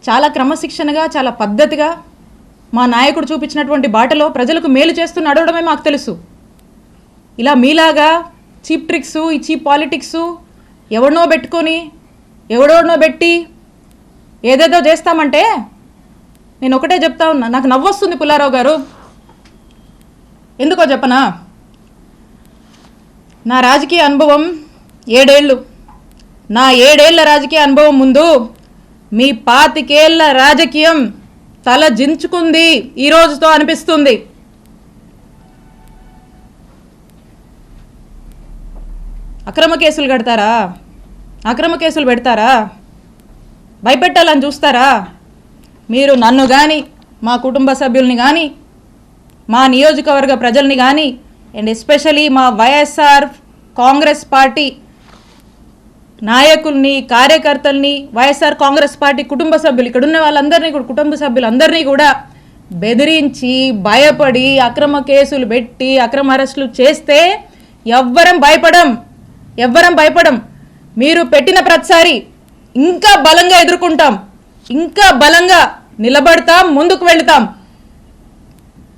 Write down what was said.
చాలా క్రమశిక్షణగా, చాలా పద్ధతిగా మా నాయకుడు చూపించినటువంటి బాటలో ప్రజలకు మేలు చేస్తూ నడవడమే మాకు తెలుసు. ఇలా మీలాగా చీప్ ట్రిక్స్, ఈ చీప్ పాలిటిక్స్ ఎవడనో పెట్టుకొని ఎవడోనో పెట్టి ఏదేదో చేస్తామంటే నేను ఒకటే చెప్తా ఉన్నా. నాకు నవ్వొస్తుంది పుల్లారావు గారు. ఎందుకో చెప్పనా, నా రాజకీయ అనుభవం 7 ఏళ్ళు. నా 7 ఏళ్ల రాజకీయ అనుభవం ముందు మీ 25 ఏళ్ల రాజకీయం తల జించుకుంది ఈ రోజుతో అనిపిస్తుంది. అక్రమ కేసులు కడతారా, అక్రమ కేసులు పెడతారా, భయపెట్టాలని చూస్తారా? మీరు నన్ను కానీ, మా కుటుంబ సభ్యుల్ని కానీ, మా నియోజకవర్గ ప్రజల్ని కానీ, అండ్ ఎస్పెషలీ మా వైఎస్ఆర్ కాంగ్రెస్ పార్టీ నాయకుల్ని, కార్యకర్తల్ని, వైఎస్ఆర్ కాంగ్రెస్ పార్టీ కుటుంబ సభ్యులు, ఇక్కడ ఉన్న వాళ్ళందరినీ కూడా, కుటుంబ సభ్యులందరినీ కూడా బెదిరించి, భయపడి, అక్రమ కేసులు పెట్టి, అక్రమ అరెస్టులు చేస్తే ఎవ్వరం భయపడం. మీరు పెట్టిన ప్రతిసారి ఇంకా బలంగా ఎదుర్కొంటాం, ఇంకా బలంగా నిలబడతాం, ముందుకు వెళతాం.